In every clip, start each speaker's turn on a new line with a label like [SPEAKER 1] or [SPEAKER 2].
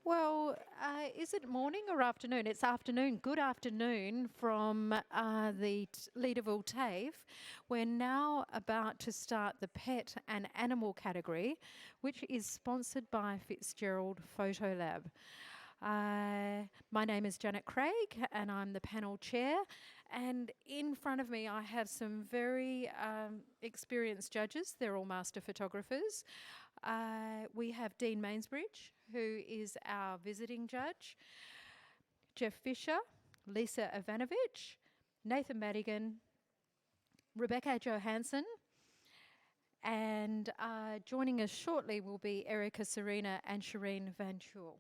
[SPEAKER 1] Well, is it morning or afternoon? It's afternoon. Good afternoon from the Leaderville TAFE. We're now about to start the pet and animal category, which is sponsored by Fitzgerald Photo Lab. My name is Janet Craig and I'm the panel chair. And in front of me, I have some very experienced judges. They're all master photographers. We have Dean Mainsbridge, who is our visiting judge, Jeff Fisher, Lisa Ivanovic, Nathan Madigan, Rebecca Johansson, and joining us shortly will be Erica Serena and Shireen Van Chul.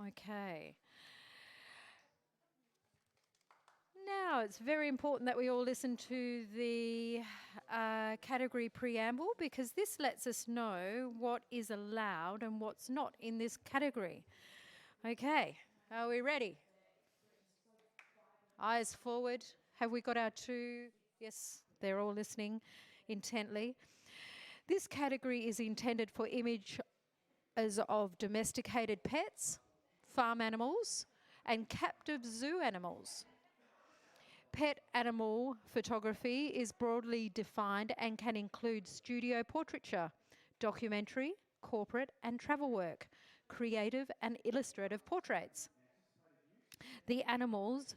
[SPEAKER 1] Okay. Now, it's very important that we all listen to the category preamble because this lets us know what is allowed and what's not in this category. Okay, are we ready? Eyes forward. Have we got our two? Yes, they're all listening intently. This category is intended for images of domesticated pets, farm animals, and captive zoo animals. Pet animal photography is broadly defined and can include studio portraiture, documentary, corporate and travel work, creative and illustrative portraits. The animals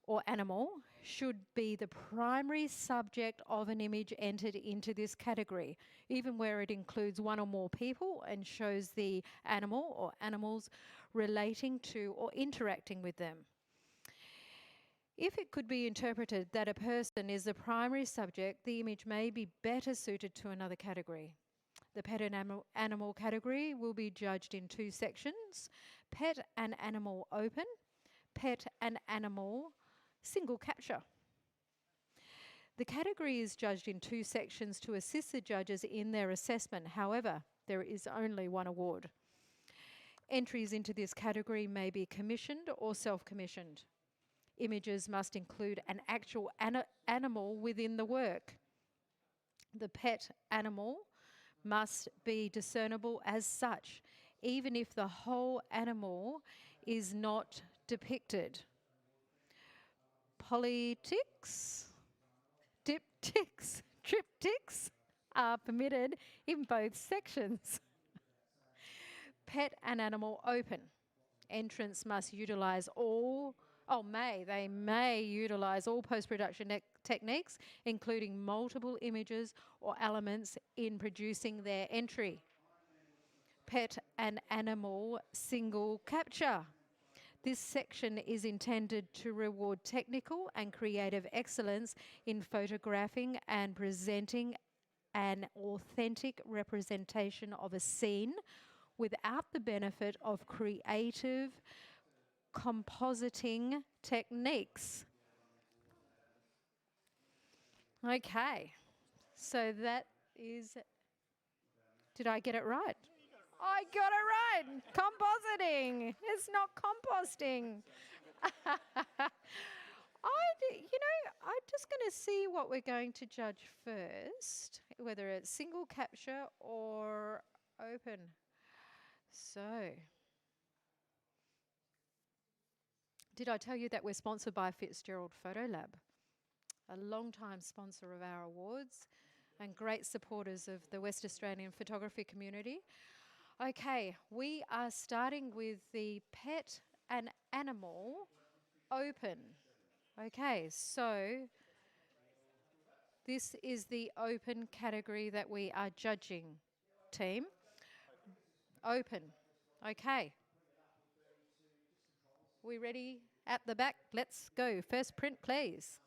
[SPEAKER 1] or animal should be the primary subject of an image entered into this category, even where it includes one or more people and shows the animal or animals relating to or interacting with them. If it could be interpreted that a person is the primary subject, the image may be better suited to another category. The pet and animal category will be judged in two sections: pet and animal open, pet and animal single capture. The category is judged in two sections to assist the judges in their assessment. However, there is only one award. Entries into this category may be commissioned or self-commissioned. Images must include an actual animal within the work. The pet animal must be discernible as such, even if the whole animal is not depicted. Polytics, diptychs, triptychs are permitted in both sections. Pet and animal open. Entrants must utilise they may utilise all post-production techniques, including multiple images or elements in producing their entry. Pet and animal single capture. This section is intended to reward technical and creative excellence in photographing and presenting an authentic representation of a scene without the benefit of creative compositing techniques. Okay, so that is, did I get it right? I got it right. Compositing. It's not composting. I'm just going to see what we're going to judge first, whether it's single capture or open. So, did I tell you that we're sponsored by Fitzgerald Photo Lab, a long-time sponsor of our awards and great supporters of the West Australian photography community? Okay, we are starting with the pet and animal open. Okay, so this is the open category that we are judging, team. Open. Okay. We ready at the back? Let's go. First print, please.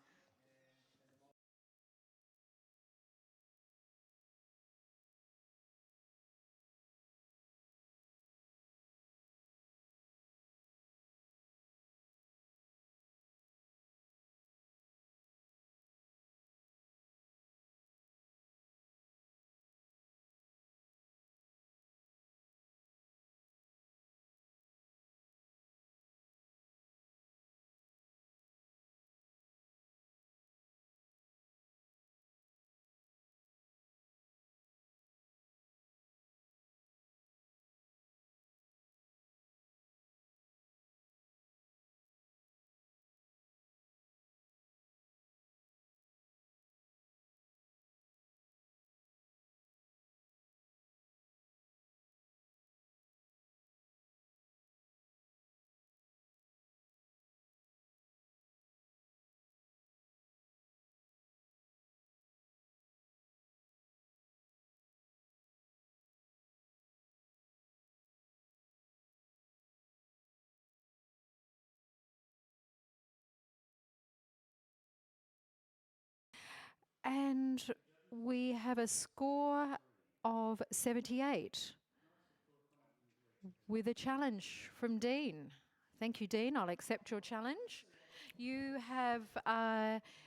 [SPEAKER 1] And we have a score of 78 with a challenge from Dean. Thank you, Dean. I'll accept your challenge. You have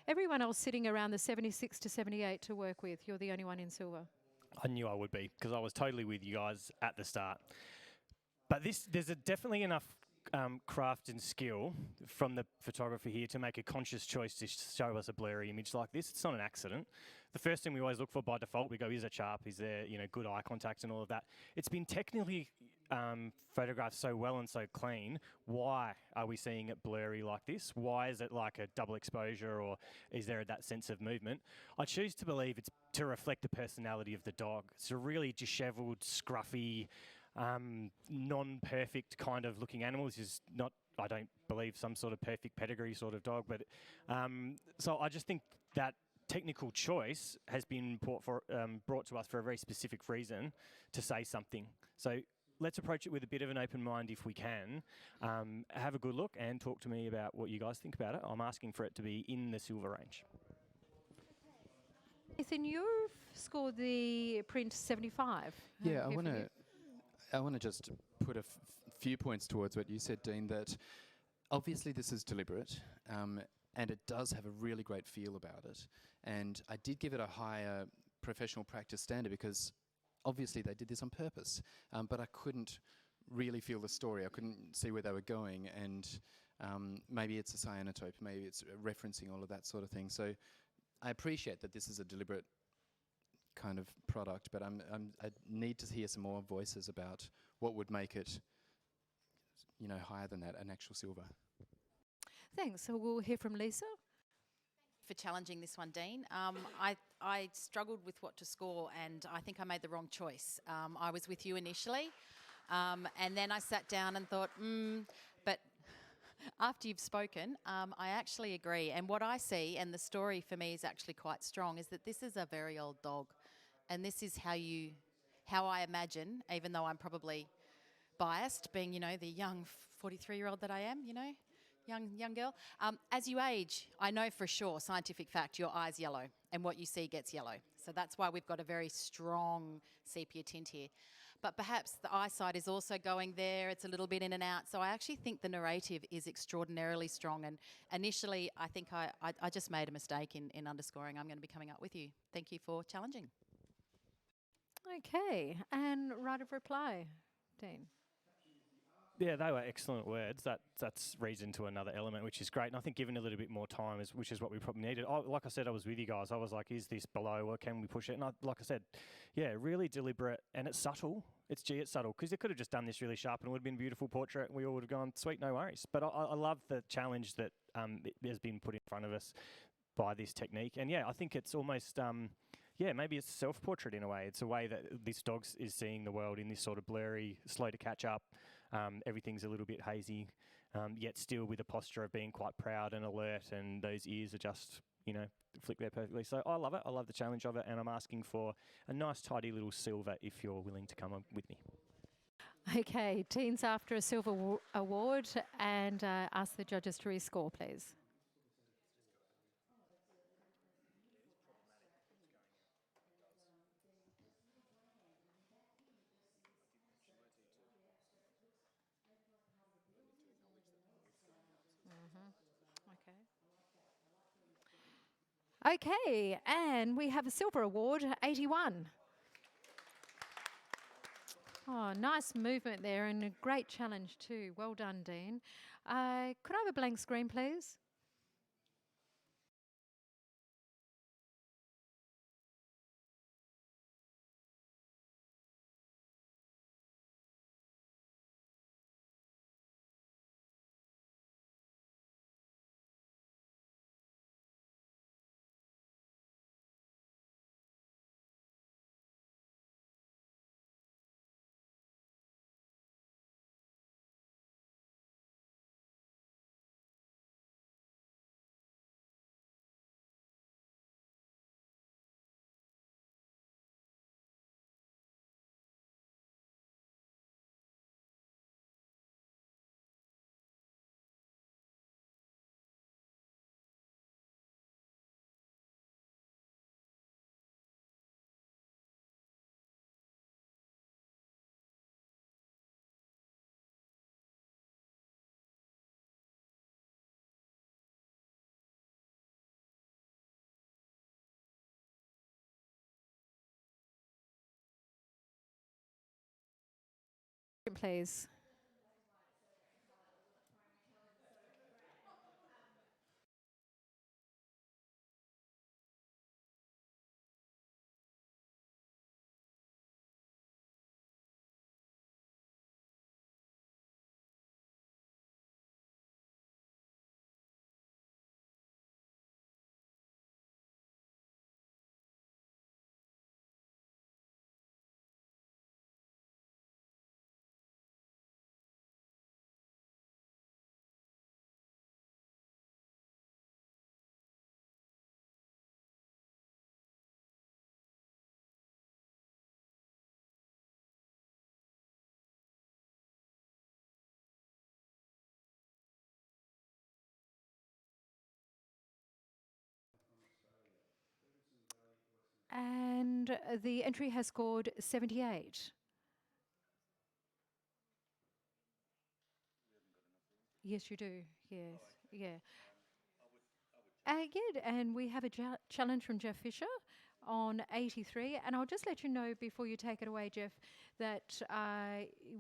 [SPEAKER 1] everyone else sitting around the 76 to 78 to work with. You're the only one in silver.
[SPEAKER 2] I knew I would be because I was totally with you guys at the start. But there's definitely enough craft and skill from the photographer here to make a conscious choice to show us a blurry image like this. It's not an accident. The first thing we always look for by default, we go, is it sharp? Is there, good eye contact and all of that? It's been technically photographed so well and so clean. Why are we seeing it blurry like this? Why is it like a double exposure, or is there that sense of movement? I choose to believe it's to reflect the personality of the dog. It's a really dishevelled, scruffy, non-perfect kind of looking animal. This is not, I don't believe, some sort of perfect pedigree sort of dog, but so I just think that technical choice has been brought to us for a very specific reason, to say something. So let's approach it with a bit of an open mind if we can. Have a good look and talk to me about what you guys think about it. I'm asking for it to be in the silver range.
[SPEAKER 1] Nathan, you've scored the print 75.
[SPEAKER 3] Yeah, I want to just put a few points towards what you said, Dean, that obviously this is deliberate, and it does have a really great feel about it. And I did give it a higher professional practice standard because obviously they did this on purpose, but I couldn't really feel the story. I couldn't see where they were going, and maybe it's a cyanotype, maybe it's referencing all of that sort of thing. So I appreciate that this is a deliberate kind of product, but I need to hear some more voices about what would make it, higher than that, an actual silver.
[SPEAKER 1] Thanks. So we'll hear from Lisa.
[SPEAKER 4] For challenging this one, Dean. I struggled with what to score, and I think I made the wrong choice. I was with you initially, and then I sat down and thought, but after you've spoken, I actually agree. And what I see, and the story for me is actually quite strong, is that this is a very old dog, and this is how I imagine, even though I'm probably biased, being the young 43-year-old that I am, young girl. As you age, I know for sure, scientific fact, your eye's yellow, and what you see gets yellow. So that's why we've got a very strong sepia tint here. But perhaps the eyesight is also going there. It's a little bit in and out. So I actually think the narrative is extraordinarily strong. And initially, I think I just made a mistake in underscoring. I'm going to be coming up with you. Thank you for challenging.
[SPEAKER 1] Okay. And right of reply, Dean.
[SPEAKER 2] Yeah, they were excellent words. That's reason to another element, which is great. And I think given a little bit more time, which is what we probably needed. Like I said, I was with you guys. I was like, is this below, or can we push it? And like I said, yeah, really deliberate, and it's subtle. It's subtle, because they could have just done this really sharp and it would have been a beautiful portrait, and we all would have gone, sweet, no worries. But I love the challenge that has been put in front of us by this technique. And yeah, I think it's almost... maybe it's self-portrait in a way. It's a way that this dog is seeing the world in this sort of blurry, slow to catch up. Everything's a little bit hazy, yet still with a posture of being quite proud and alert, and those ears are just, flick there perfectly. So I love it. I love the challenge of it, and I'm asking for a nice, tidy little silver if you're willing to come with me.
[SPEAKER 1] Okay, teens after a silver award, and ask the judges to rescore, please. Okay, and we have a silver award, 81. Oh, nice movement there, and a great challenge too. Well done, Dean. Could I have a blank screen, please? Please. And the entry has scored 78. Yes, you do. Yes. Yeah. Yeah, and we have a challenge from Jeff Fisher on 83. And I'll just let you know before you take it away, Jeff, that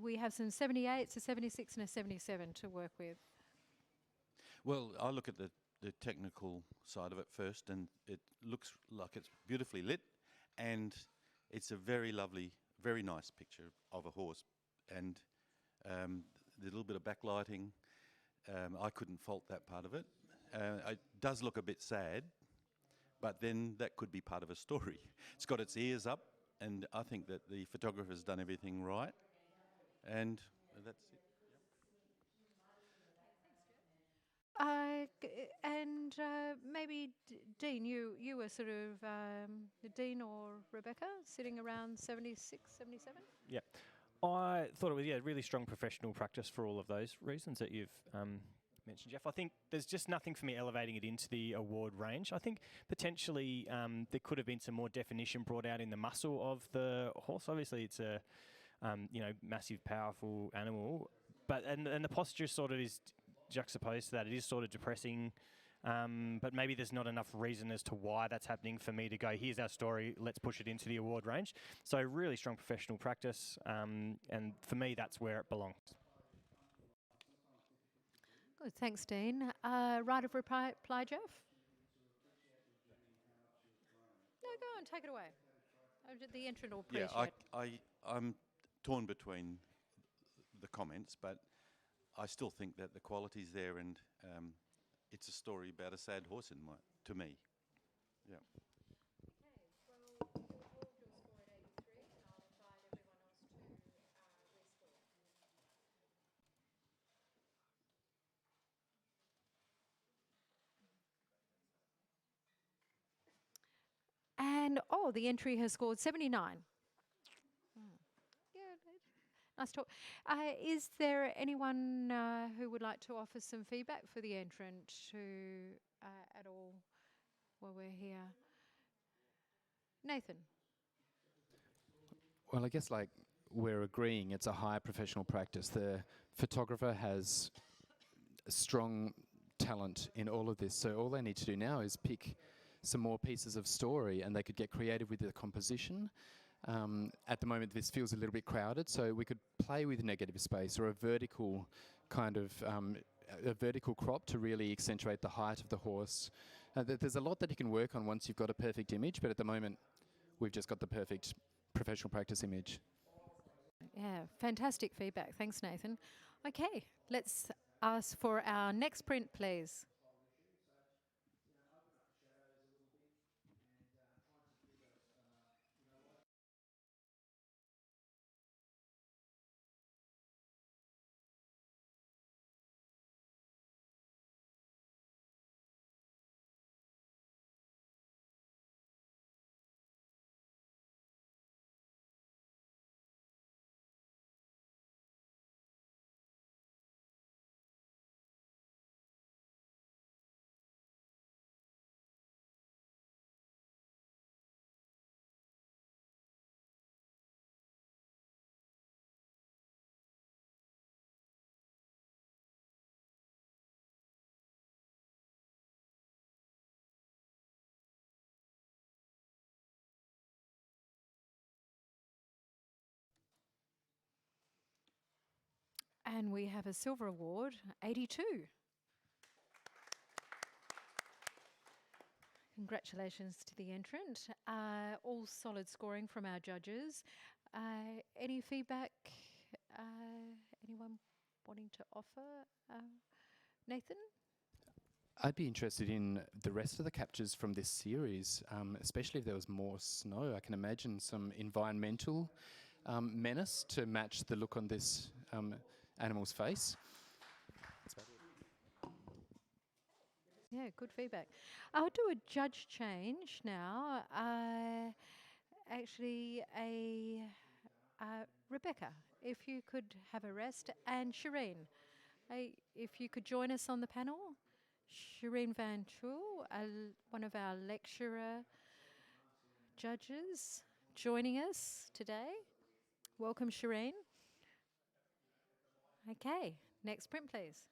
[SPEAKER 1] we have some 78s, a 76, and a 77 to work with.
[SPEAKER 5] Well, I look at the technical side of it first, and it looks like it's beautifully lit, and it's a very lovely, very nice picture of a horse, and the little bit of backlighting, I couldn't fault that part of it. It does look a bit sad, but then that could be part of a story. It's got its ears up, and I think that the photographer's done everything right, and that's it.
[SPEAKER 1] And maybe Dean, you were sort of Dean or Rebecca sitting around 76, 77?
[SPEAKER 2] Yeah. I thought it was, really strong professional practice for all of those reasons that you've mentioned, Jeff. I think there's just nothing for me elevating it into the award range. I think potentially there could have been some more definition brought out in the muscle of the horse. Obviously, it's a massive, powerful animal, but and the posture sort of is juxtaposed to that. It is sort of depressing. But maybe there's not enough reason as to why that's happening for me to go, here's our story, let's push it into the award range. So really strong professional practice, and for me, that's where it belongs.
[SPEAKER 1] Good, thanks, Dean. Right of reply, Jeff? No, go on, take it away. The entrant will appreciate.
[SPEAKER 5] Yeah, I'm torn between the comments, but I still think that the quality's there, and it's a story about a sad horse to me. Yeah.
[SPEAKER 1] And, the entry has scored 79. Yeah, nice talk. Is there anyone who would like to offer some feedback for the entrant at all while we're here? Nathan?
[SPEAKER 3] Well, I guess we're agreeing it's a high professional practice. The photographer has strong talent in all of this, so all they need to do now is pick some more pieces of story, and they could get creative with the composition. At the moment, this feels a little bit crowded, so we could play with negative space or a vertical kind of a vertical crop to really accentuate the height of the horse. There's a lot that you can work on once you've got a perfect image, but at the moment, we've just got the perfect professional practice image.
[SPEAKER 1] Yeah, fantastic feedback. Thanks, Nathan. Okay, let's ask for our next print, please. And we have a silver award, 82. Congratulations to the entrant. All solid scoring from our judges. Any feedback? Anyone wanting to offer? Nathan?
[SPEAKER 3] I'd be interested in the rest of the captures from this series, especially if there was more snow. I can imagine some environmental menace to match the look on this animal's face.
[SPEAKER 1] Yeah, good feedback. I'll do a judge change now. Actually, Rebecca, if you could have a rest, and Shireen, if you could join us on the panel. Shireen Van Chul, one of our lecturer judges, joining us today. Welcome, Shireen. Okay, next print, please.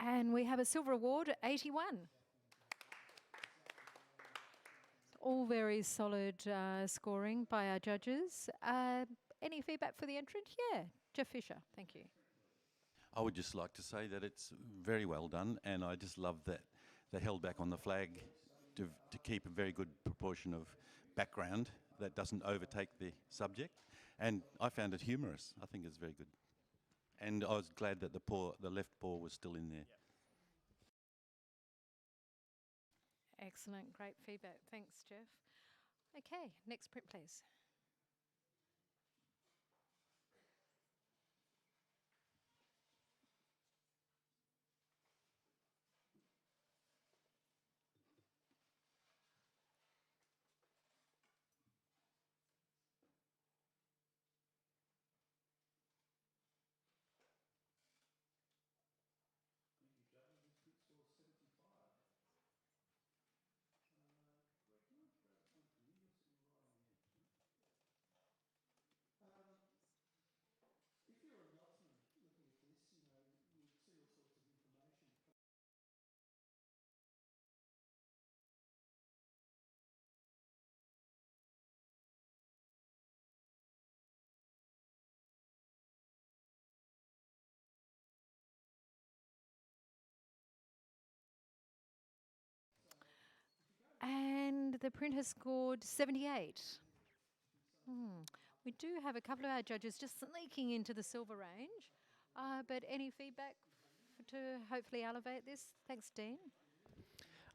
[SPEAKER 1] And we have a silver award, 81. All very solid scoring by our judges. Any feedback for the entrant? Yeah, Jeff Fisher, thank you.
[SPEAKER 5] I would just like to say that it's very well done, and I just love that they held back on the flag to keep a very good proportion of background that doesn't overtake the subject, and I found it humorous. I think it's very good, and I was glad that the left paw was still in there.
[SPEAKER 1] Excellent, great feedback. Thanks, Jeff. Okay, next print, please. And the print has scored 78. We do have a couple of our judges just sneaking into the silver range, but any feedback to hopefully elevate this? Thanks, Dean.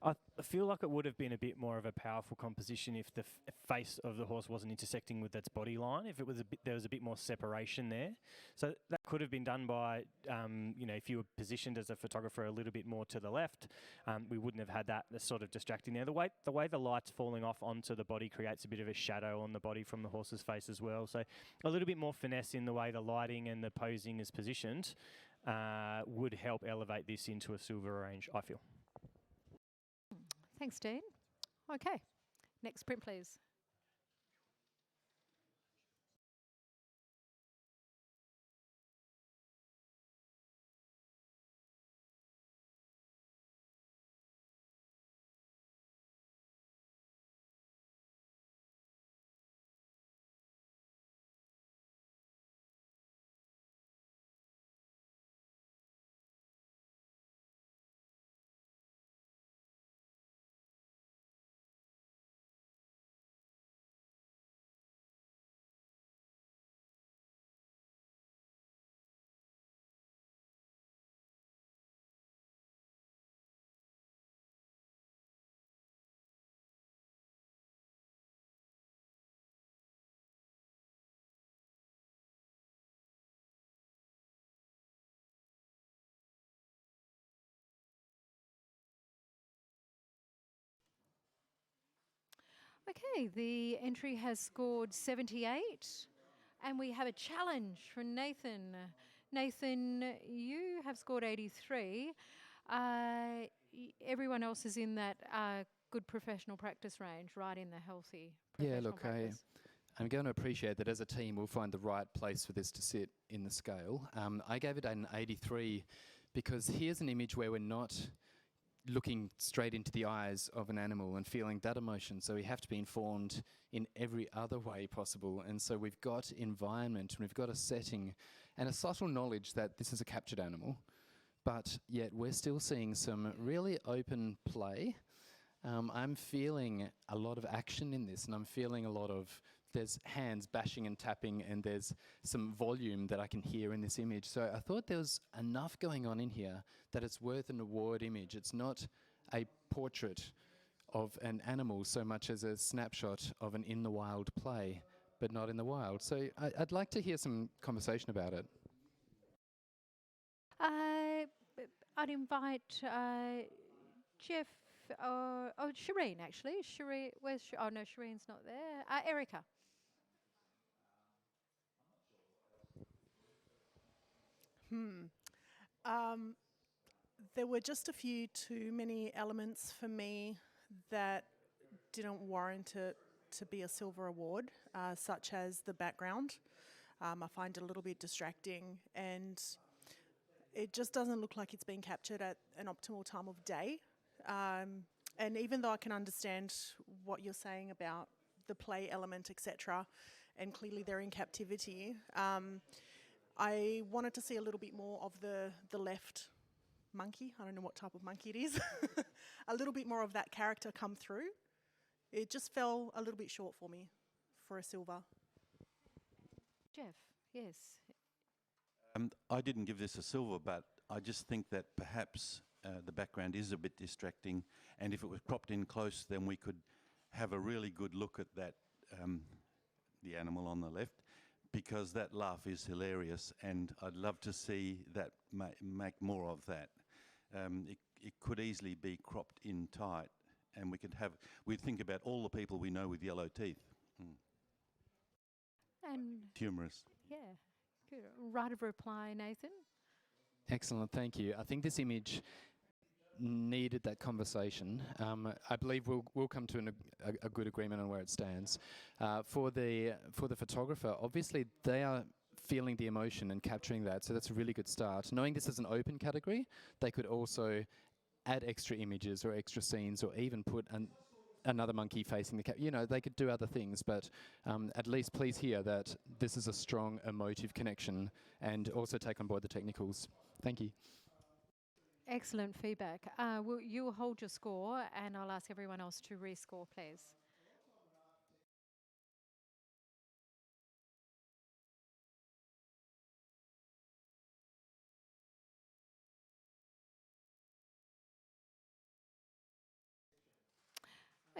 [SPEAKER 2] I feel like it would have been a bit more of a powerful composition if the face of the horse wasn't intersecting with its body line. If it was there was a bit more separation there. So that could have been done by, if you were positioned as a photographer a little bit more to the left, we wouldn't have had that sort of distracting there. The way the light's falling off onto the body creates a bit of a shadow on the body from the horse's face as well. So a little bit more finesse in the way the lighting and the posing is positioned would help elevate this into a silver range, I feel.
[SPEAKER 1] Thanks, Dean. Okay, next print, please. Okay, the entry has scored 78, and we have a challenge from Nathan. Nathan, you have scored 83. Everyone else is in that good professional practice range, right in the healthy
[SPEAKER 3] Yeah,
[SPEAKER 1] professional
[SPEAKER 3] look,
[SPEAKER 1] practice.
[SPEAKER 3] I'm going to appreciate that as a team we'll find the right place for this to sit in the scale. I gave it an 83 because here's an image where we're not looking straight into the eyes of an animal and feeling that emotion. So we have to be informed in every other way possible. And so we've got environment and we've got a setting and a subtle knowledge that this is a captured animal. But yet we're still seeing some really open play. I'm feeling a lot of action in this, and I'm feeling a lot of, there's hands bashing and tapping, and there's some volume that I can hear in this image. So I thought there was enough going on in here that it's worth an award image. It's not a portrait of an animal so much as a snapshot of an in the wild play, but not in the wild. So I'd like to hear some conversation about it.
[SPEAKER 1] I'd invite Jeff, Shireen actually. Shireen, oh no, Shireen's not there. Erica.
[SPEAKER 6] There were just a few too many elements for me that didn't warrant it to be a silver award, such as the background. I find it a little bit distracting, and it just doesn't look like it's being captured at an optimal time of day. And even though I can understand what you're saying about the play element, etc., and clearly they're in captivity, I wanted to see a little bit more of the left monkey. I don't know what type of monkey it is. A little bit more of that character come through. It just fell a little bit short for me for a silver.
[SPEAKER 1] Jeff, yes.
[SPEAKER 5] I didn't give this a silver, but I just think that perhaps the background is a bit distracting, and if it was cropped in close, then we could have a really good look at that, the animal on the left, because that laugh is hilarious, and I'd love to see that make more of that. It could easily be cropped in tight, and we'd think about all the people we know with yellow teeth.
[SPEAKER 1] And
[SPEAKER 5] Humorous.
[SPEAKER 1] yeah, good. Right of reply, Nathan.
[SPEAKER 3] Excellent, thank you. I think this image needed that conversation. I believe we'll come to a good agreement on where it stands. For the photographer, obviously they are feeling the emotion and capturing that, so that's a really good start. Knowing this is an open category, they could also add extra images or extra scenes, or even put another monkey facing the you know, they could do other things, but at least please hear that this is a strong emotive connection, and also take on board the technicals. Thank you.
[SPEAKER 1] Excellent feedback. You will hold your score, and I'll ask everyone else to rescore, please.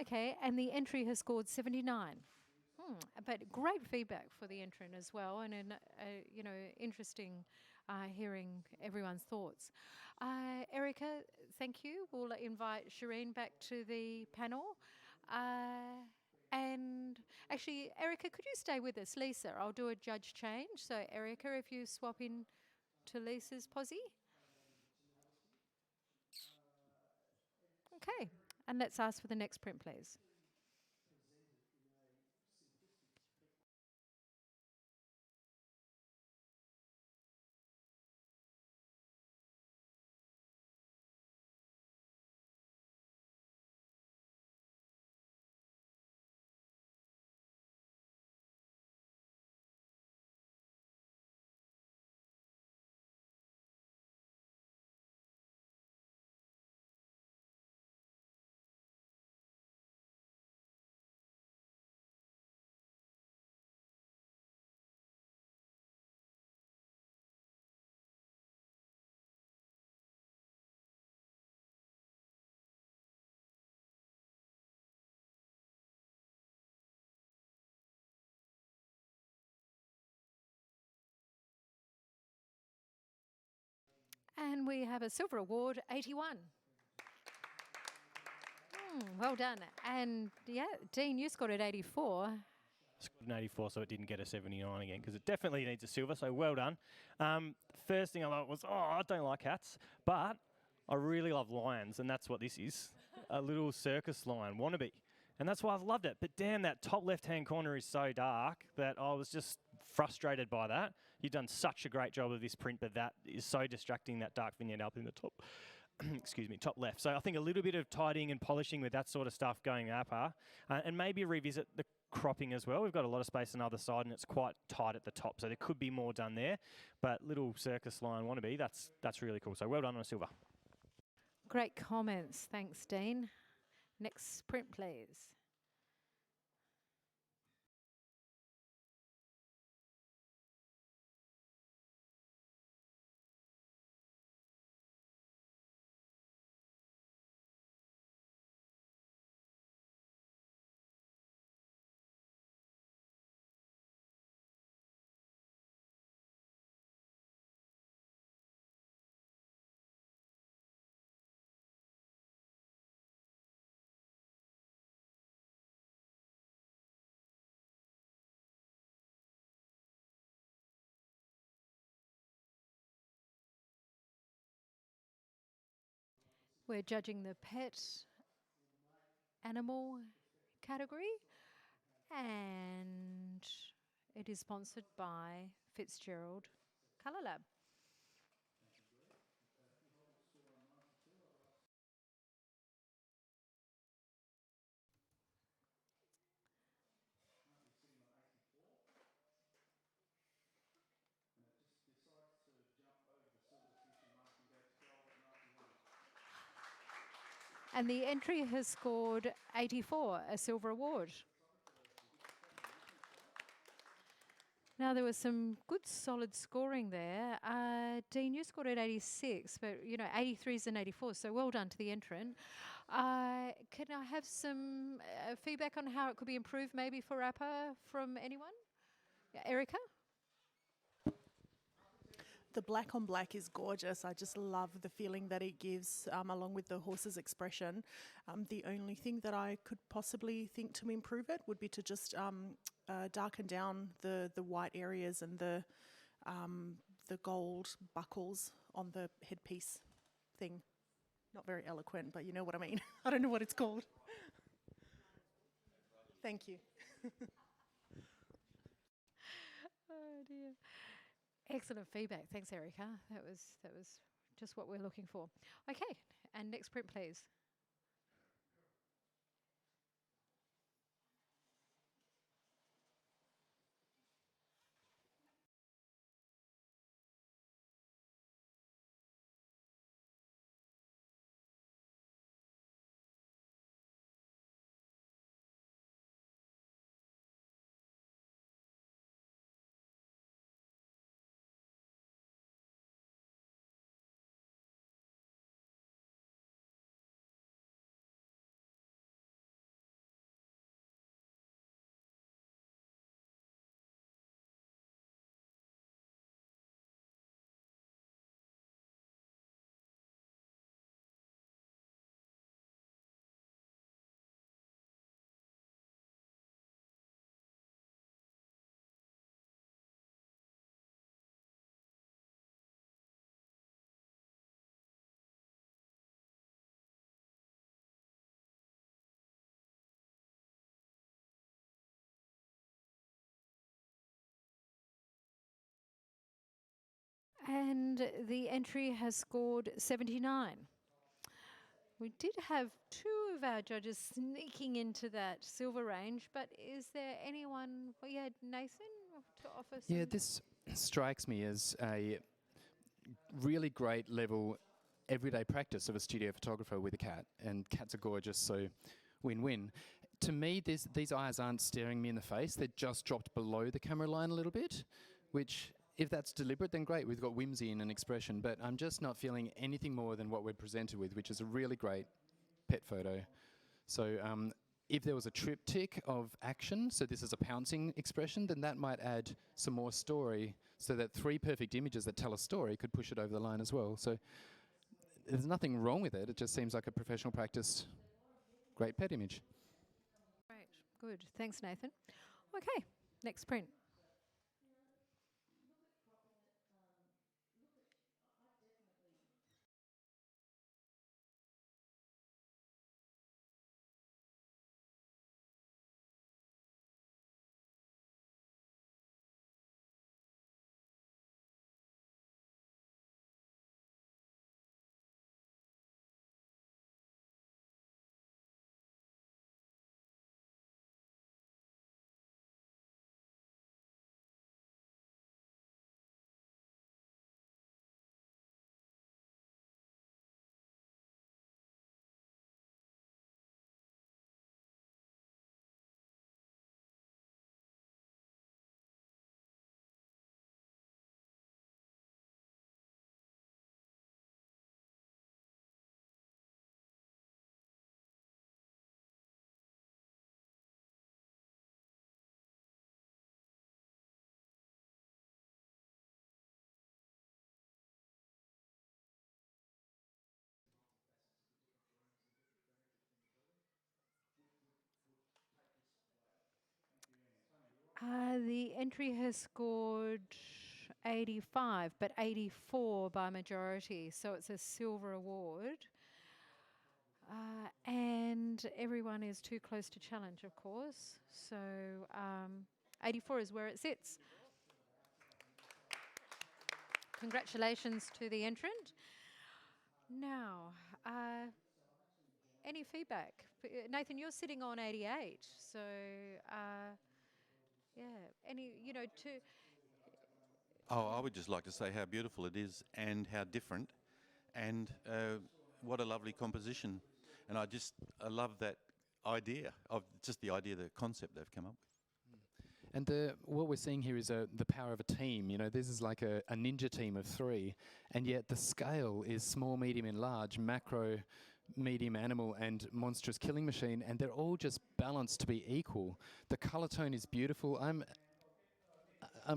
[SPEAKER 1] Okay, and the entry has scored 79. But great feedback for the entrant as well, and interesting hearing everyone's thoughts. Erica, thank you. We'll invite Shireen back to the panel. And actually, Erica, could you stay with us? Lisa, I'll do a judge change. So, Erica, if you swap in to Lisa's posse. Okay, and let's ask for the next print, please. And we have a silver award, 81. Well done. And yeah, Dean, you scored at 84.
[SPEAKER 2] Scored an 84, so it didn't get a 79 again because it definitely needs a silver. So well done. First thing I thought was, I don't like cats, but I really love lions, and that's what this is. A little circus lion wannabe. And that's why I've loved it. But damn, that top left-hand corner is so dark that I was just frustrated by that. You've done such a great job of this print, but that is so distracting, that dark vignette up in the top, excuse me, top left. So I think a little bit of tidying and polishing with that sort of stuff going up, and maybe revisit the cropping as well. We've got a lot of space on the other side, and it's quite tight at the top, so there could be more done there. But little circus lion wannabe, that's really cool. So well done on a silver.
[SPEAKER 1] Great comments. Thanks, Dean. Next print, please. We're judging the pet animal category, and it is sponsored by Fitzgerald Colour Lab. And the entry has scored 84, a silver award. Now, there was some good solid scoring there. Dean, you scored at 86, but, 83s and 84, so well done to the entrant. Can I have some feedback on how it could be improved maybe for APA from anyone? Yeah, Erica?
[SPEAKER 6] The black on black is gorgeous. I just love the feeling that it gives, along with the horse's expression. The only thing that I could possibly think to improve it would be to just darken down the white areas and the gold buckles on the headpiece thing. Not very eloquent, but you know what I mean. I don't know what it's called. Thank you.
[SPEAKER 1] Oh dear. Excellent feedback. Thanks, Erica. That was just what we're looking for. Okay, and next print, please. And the entry has scored 79. We did have two of our judges sneaking into that silver range, but is there anyone, Nathan, to offer some?
[SPEAKER 3] Yeah, this strikes me as a really great level everyday practice of a studio photographer with a cat, and cats are gorgeous, so win-win. To me, these eyes aren't staring me in the face, they're just dropped below the camera line a little bit, which, if that's deliberate, then great, we've got whimsy in an expression, but I'm just not feeling anything more than what we're presented with, which is a really great pet photo. So if there was a triptych of action, so this is a pouncing expression, then that might add some more story, so that 3 perfect images that tell a story could push it over the line as well. So there's nothing wrong with it, it just seems like a professional practice great pet image.
[SPEAKER 1] Great, good. Thanks, Nathan. Okay, next print. The entry has scored 85, but 84 by majority, so it's a silver award. And everyone is too close to challenge, of course. So 84 is where it sits. Congratulations to the entrant. Now, any feedback? Nathan, you're sitting on 88, so yeah.
[SPEAKER 5] Oh, I would just like to say how beautiful it is and how different, and what a lovely composition. And I love that idea of just the idea, the concept they've come up with.
[SPEAKER 3] And what we're seeing here is the power of a team. You know, this is like a ninja team of 3, and yet the scale is small, medium, and large, macro, medium animal, and monstrous killing machine, and they're all just balanced to be equal. The colour tone is beautiful. I'm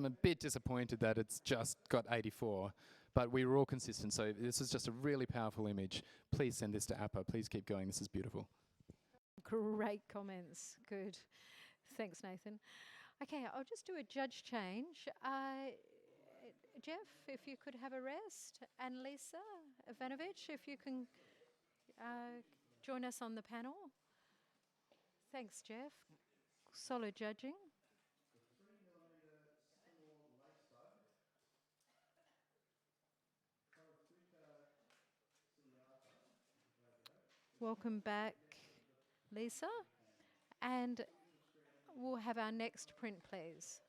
[SPEAKER 3] a bit disappointed that it's just got 84, but we were all consistent, so this is just a really powerful image. Please send this to APPA. Please keep going. This is beautiful.
[SPEAKER 1] Great comments. Good. Thanks, Nathan. Okay, I'll just do a judge change. Jeff, if you could have a rest, and Lisa Ivanovic, if you can join us on the panel. Thanks, Jeff. Solid judging. Welcome back, Lisa. And we'll have our next print, please.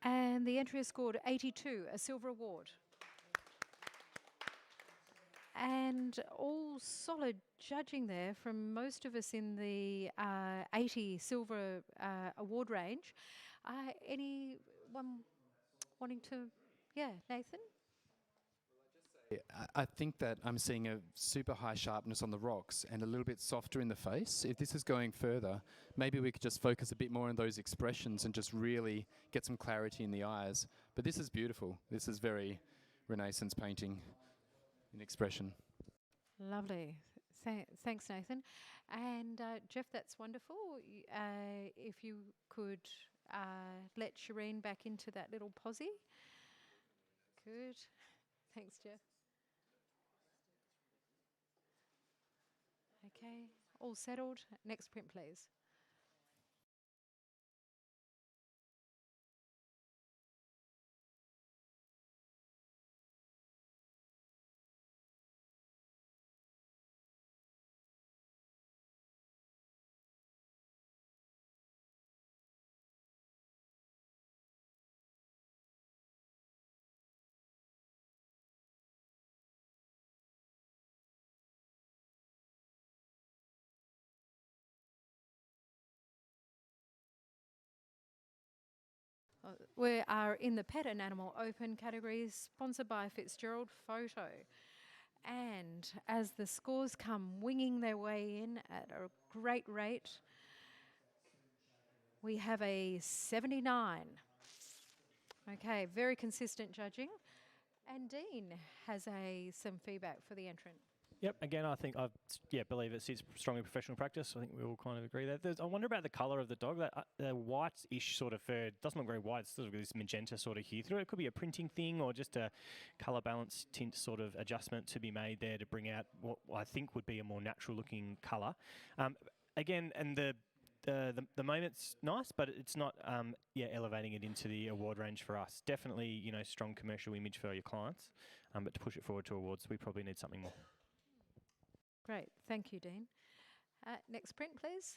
[SPEAKER 1] And the entry is scored 82, a silver award. And all solid judging there from most of us in the 80 silver award range. Anyone wanting to? Yeah, Nathan?
[SPEAKER 3] I think that I'm seeing a super high sharpness on the rocks and a little bit softer in the face. If this is going further, maybe we could just focus a bit more on those expressions and just really get some clarity in the eyes. But this is beautiful. This is very Renaissance painting in expression.
[SPEAKER 1] Lovely. Thanks, Nathan. And Jeff, that's wonderful. If you could let Shireen back into that little posse. Good. Thanks, Jeff. Okay, all settled. Next print, please. We are in the pet and animal open categories, sponsored by Fitzgerald Photo. And as the scores come winging their way in at a great rate, we have a 79. Okay, very consistent judging. And Dean has some feedback for the entrant.
[SPEAKER 2] Yep. Again, I think believe it's strongly professional practice. I think we all kind of agree there. I wonder about the colour of the dog. That white-ish sort of fur doesn't look very white. It's sort of this magenta sort of hue through it. It could be a printing thing or just a colour balance tint sort of adjustment to be made there to bring out what I think would be a more natural-looking colour. Again, and the moment's nice, but it's not elevating it into the award range for us. Definitely, strong commercial image for your clients, but to push it forward to awards, we probably need something more.
[SPEAKER 1] Great, thank you, Dean. Next print, please.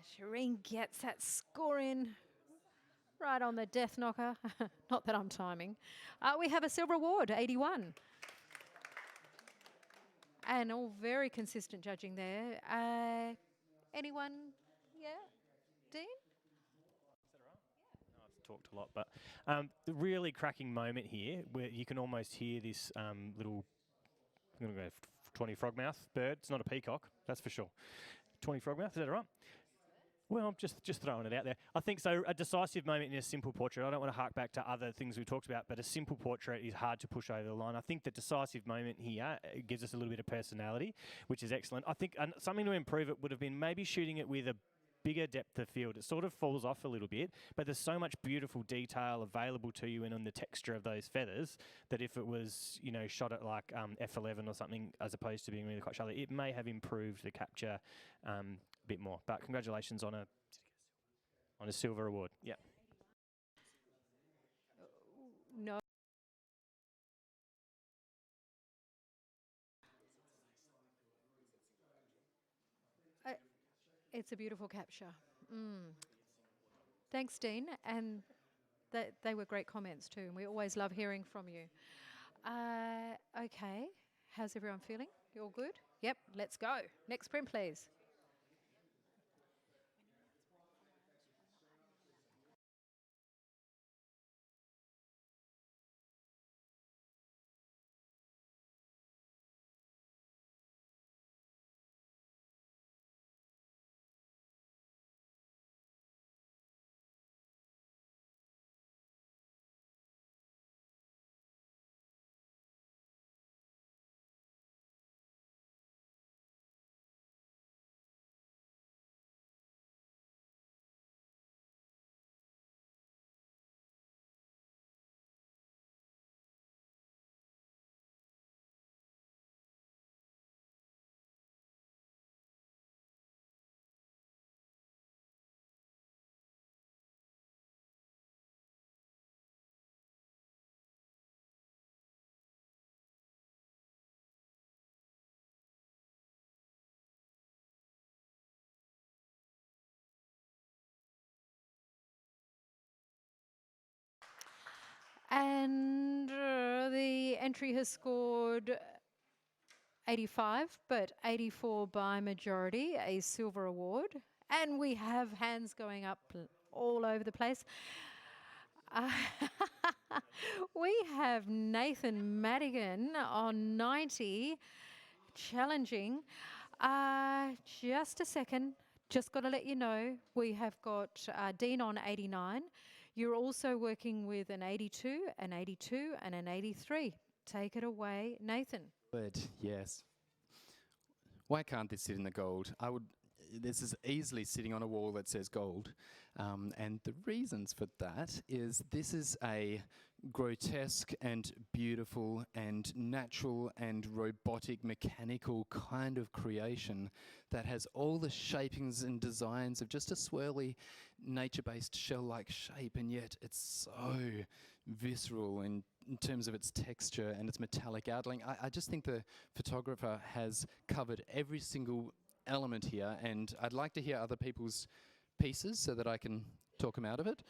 [SPEAKER 1] Shireen gets that score in right on the death knocker. Not that I'm timing. We have a silver award, 81. And all very consistent judging there. Anyone? Yeah? Dean?
[SPEAKER 2] I've talked a lot, but the really cracking moment here where you can almost hear this little, I'm going to go 20 frogmouth bird. It's not a peacock, that's for sure. 20 frogmouth, is that all right? Well, just throwing it out there. I think so. A decisive moment in a simple portrait. I don't want to hark back to other things we talked about, but a simple portrait is hard to push over the line. I think the decisive moment here gives us a little bit of personality, which is excellent. I think something to improve it would have been maybe shooting it with a bigger depth of field. It sort of falls off a little bit, but there's so much beautiful detail available to you and on the texture of those feathers that if it was, shot at like F11 or something as opposed to being really quite shallow, it may have improved the capture a bit more. But congratulations on a silver award. Yeah.
[SPEAKER 1] No. It's a beautiful capture. Thanks, Dean. And they were great comments too. And we always love hearing from you. Okay. How's everyone feeling? You all good? Yep. Let's go. Next print, please. And the entry has scored 85, but 84 by majority, a silver award. And we have hands going up all over the place. Uh, we have Nathan Madigan on 90, challenging. Just a second, just got to let you know, we have got Dean on 89. You're also working with an 82, an 82, and an 83. Take it away, Nathan.
[SPEAKER 3] Good, yes. Why can't this sit in the gold? This is easily sitting on a wall that says gold. And the reasons for that is this is a grotesque and beautiful and natural and robotic mechanical kind of creation that has all the shapings and designs of just a swirly nature-based shell-like shape, and yet it's so visceral in terms of its texture and its metallic outline. I just think the photographer has covered every single element here, and I'd like to hear other people's pieces so that I can talk them out of it.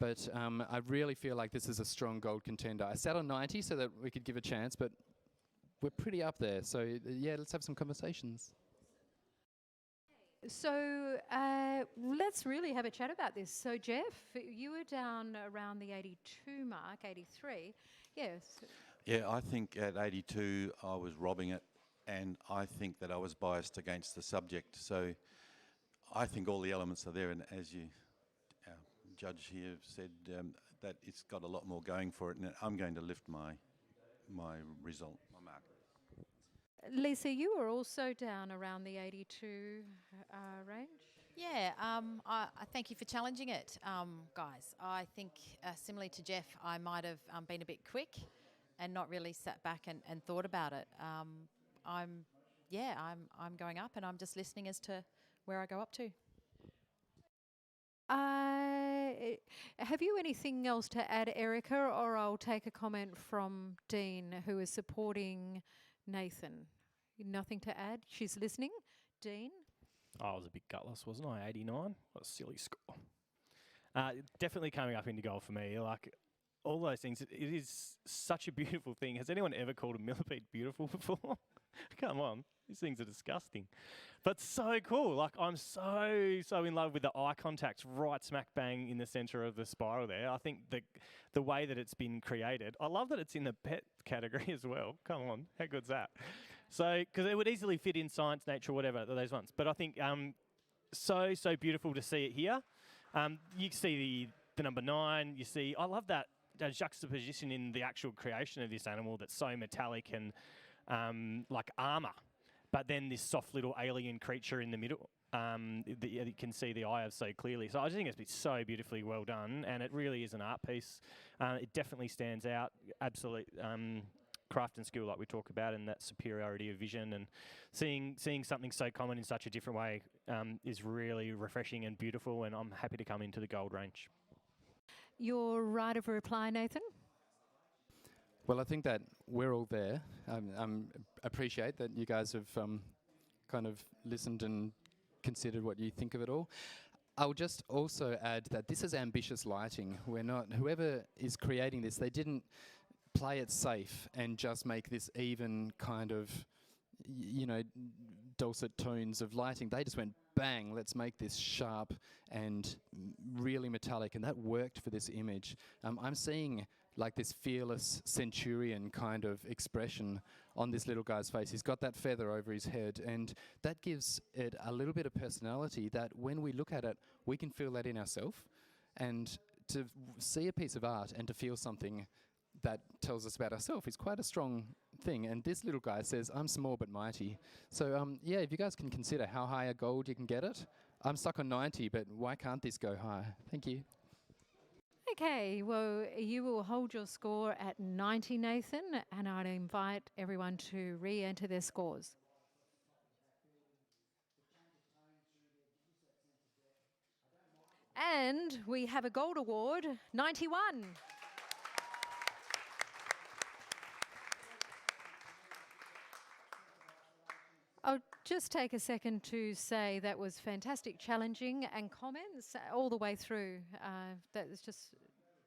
[SPEAKER 3] But I really feel like this is a strong gold contender. I sat on 90 so that we could give a chance, but we're pretty up there. So yeah, let's have some conversations.
[SPEAKER 1] So let's really have a chat about this. So Jeff, you were down around the 82 mark, 83. Yes.
[SPEAKER 5] Yeah, I think at 82 I was robbing it, and I think that I was biased against the subject. So I think all the elements are there, and as you, our judge here said, that it's got a lot more going for it, and I'm going to lift my result, my mark.
[SPEAKER 1] Lisa, you were also down around the 82 range.
[SPEAKER 4] Yeah, I thank you for challenging it, guys. I think, similarly to Jeff, I might have been a bit quick and not really sat back and thought about it. I'm going up, and I'm just listening as to where I go up to.
[SPEAKER 1] Have you anything else to add, Erica, or I'll take a comment from Dean, who is supporting Nathan? Nothing to add? She's listening. Dean?
[SPEAKER 2] I was a bit gutless, wasn't I? 89? What a silly score. Definitely coming up into goal for me. Like, all those things, it is such a beautiful thing. Has anyone ever called a millipede beautiful before? Come on, these things are disgusting. But so cool. Like, I'm so in love with the eye contact right smack bang in the centre of the spiral there. I think the way that it's been created, I love that it's in the pet category as well. Come on, how good's that? So, because it would easily fit in science, nature, whatever, those ones. But I think so beautiful to see it here. You see the number 9. You see, I love that juxtaposition in the actual creation of this animal that's so metallic and like armour, but then this soft little alien creature in the middle that you can see the eye of so clearly. So I just think it's so beautifully well done, and it really is an art piece. It definitely stands out. Absolute craft and skill, like we talk about, and that superiority of vision, and seeing something so common in such a different way is really refreshing and beautiful, and I'm happy to come into the gold range.
[SPEAKER 1] Your right of reply, Nathan?
[SPEAKER 3] Well, I think that we're all there. Appreciate that you guys have kind of listened and considered what you think of it all. I'll just also add that this is ambitious lighting. Whoever is creating this, they didn't play it safe and just make this even kind of, dulcet tones of lighting. They just went, bang, let's make this sharp and really metallic, and that worked for this image. I'm seeing like this fearless centurion kind of expression on this little guy's face. He's got that feather over his head, and that gives it a little bit of personality that when we look at it, we can feel that in ourselves. And to see a piece of art and to feel something that tells us about ourselves is quite a strong thing. And this little guy says, I'm small but mighty. So yeah, if you guys can consider how high a gold you can get it. I'm stuck on 90, but why can't this go high? Thank you.
[SPEAKER 1] Okay, well, you will hold your score at 90, Nathan, and I'd invite everyone to re-enter their scores. And we have a gold award, 91. I'll just take a second to say that was fantastic challenging and comments all the way through. That was just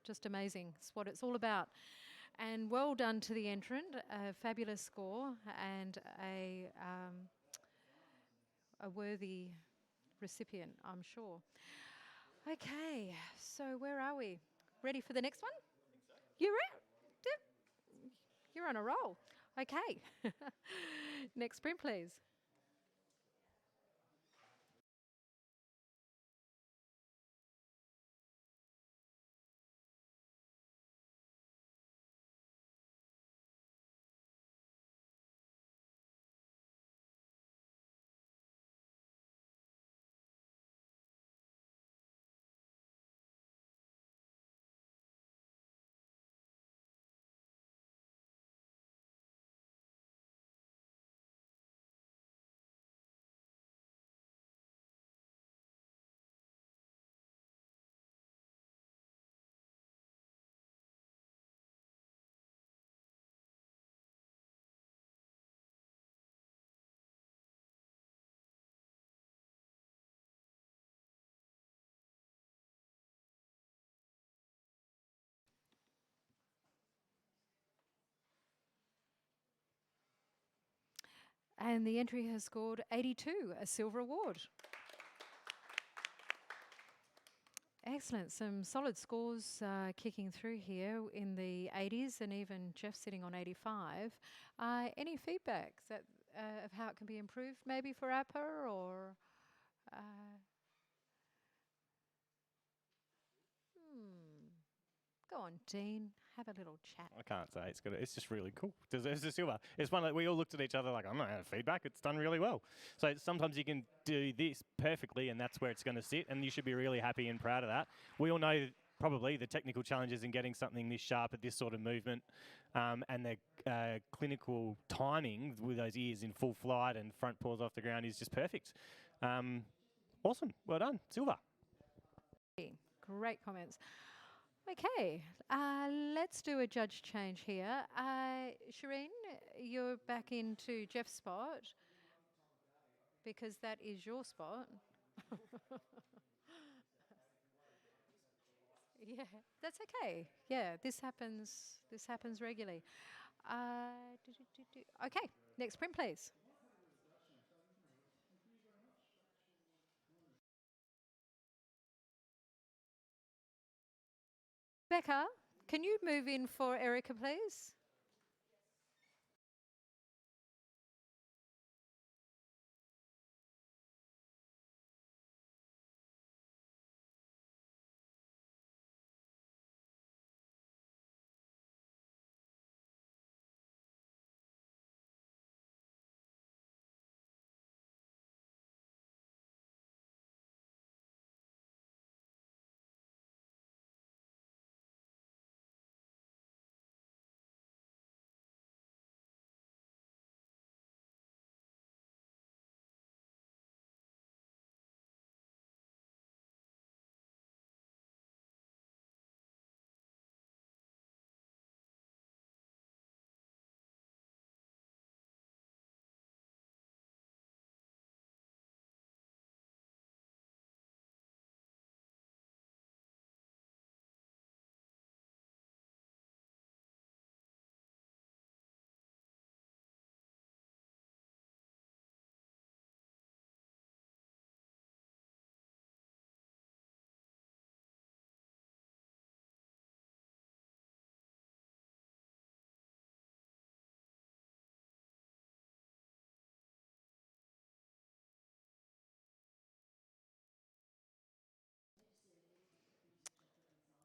[SPEAKER 1] Just amazing. It's what it's all about. And well done to the entrant, a fabulous score and a worthy recipient, I'm sure. Okay, so where are we? Ready for the next one? You're out. You're on a roll. Okay. Next sprint, please. And the entry has scored 82, a silver award. Excellent. Some solid scores kicking through here in the 80s, and even Jeff sitting on 85. Any feedback of how it can be improved, maybe for APA or? Go on, Dean. Have a little chat.
[SPEAKER 2] I can't say it's good. It's just really cool. Deserves a silver. It's one that we all looked at each other like, I'm not out of feedback. It's done really well. So sometimes you can do this perfectly, and that's where it's going to sit, and you should be really happy and proud of that. We all know probably the technical challenges in getting something this sharp at this sort of movement, and the clinical timing with those ears in full flight and front paws off the ground is just perfect. Awesome. Well done. Silver.
[SPEAKER 1] Great comments. Okay, let's do a judge change here. Shireen, you're back into Jeff's spot because that is your spot. Yeah, that's okay. Yeah, this happens regularly. Okay, next print, please. Becca, can you move in for Erica, please?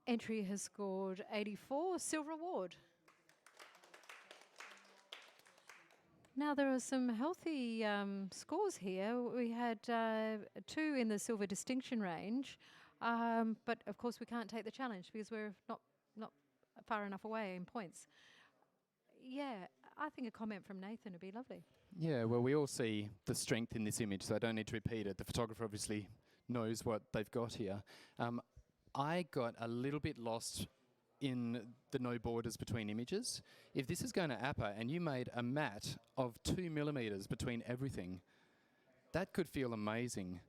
[SPEAKER 1] Entry has scored 84, silver award. Now there are some healthy scores here. We had 2 in the silver distinction range, but of course we can't take the challenge because we're not far enough away in points. Yeah, I think a comment from Nathan would be lovely.
[SPEAKER 3] Yeah, well, we all see the strength in this image, so I don't need to repeat it. The photographer obviously knows what they've got here. I got a little bit lost in the no borders between images. If this is going to APA and you made a mat of 2 millimeters between everything, that could feel amazing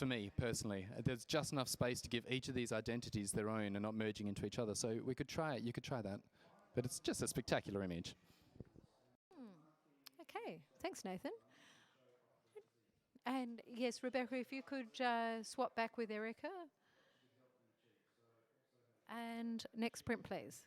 [SPEAKER 3] for me personally. There's just enough space to give each of these identities their own and not merging into each other. So we could try it. You could try that. But it's just a spectacular image.
[SPEAKER 1] Okay, thanks, Nathan. And yes, Rebecca, if you could swap back with Erica. And next print, please.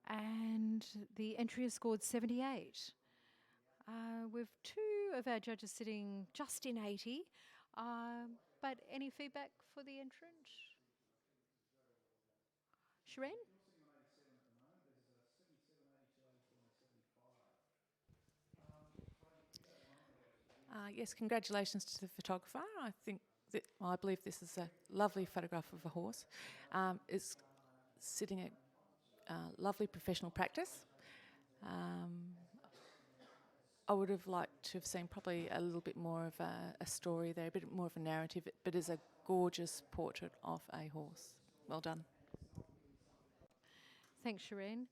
[SPEAKER 1] And the entry is scored 78. We've two of our judges sitting just in 80. But any feedback for the entrant? Shireen?
[SPEAKER 7] Yes, congratulations to the photographer. I believe this is a lovely photograph of a horse. It's sitting at lovely professional practice. I would have liked to have seen probably a little bit more of a story there, a bit more of a narrative, but it's a gorgeous portrait of a horse. Well done.
[SPEAKER 1] Thanks, Shireen.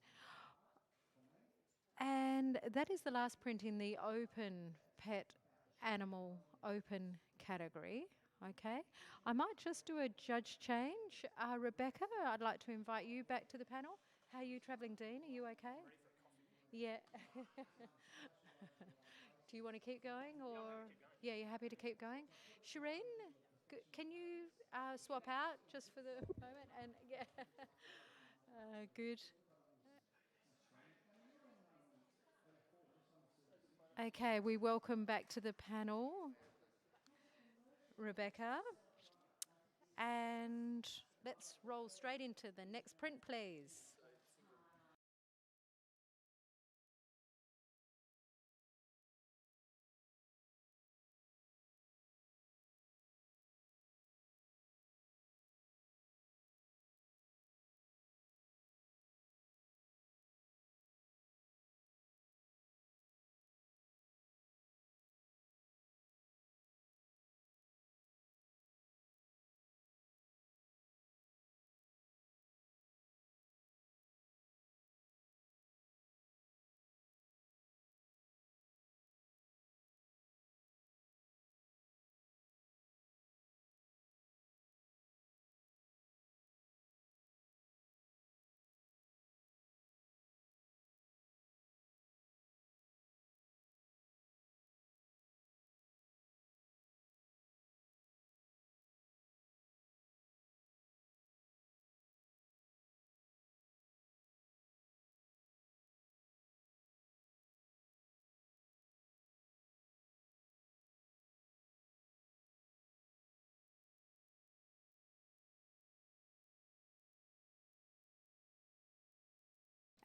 [SPEAKER 1] And that is the last print in the open pet animal open category. Okay, I might just do a judge change. Rebecca, I'd like to invite you back to the panel. How are you travelling, Dean? Are you okay? Yeah. Do you want to keep going, or yeah, you're happy to keep going? Shireen, can you swap out just for the moment? And yeah, good. Okay, we welcome back to the panel Rebecca, and let's roll straight into the next print, please.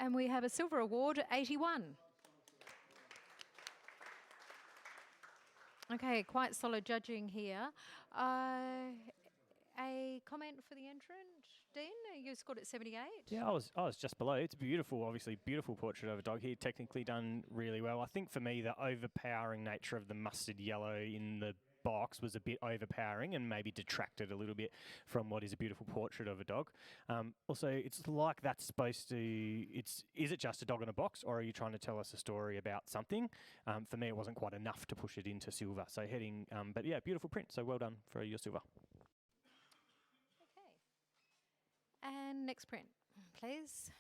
[SPEAKER 1] And we have a silver award, 81. Okay, quite solid judging here. A comment for the entrant, Dean? You scored at 78.
[SPEAKER 2] Yeah, I was just below. It's beautiful, obviously beautiful portrait of a dog here. Technically done really well. I think for me the overpowering nature of the mustard yellow in the box was a bit overpowering and maybe detracted a little bit from what is a beautiful portrait of a dog. Also, it's like that's supposed to. Is it just a dog in a box, or are you trying to tell us a story about something? For me, it wasn't quite enough to push it into silver. So heading, but yeah, beautiful print. So well done for your silver.
[SPEAKER 1] Okay. And next print, please.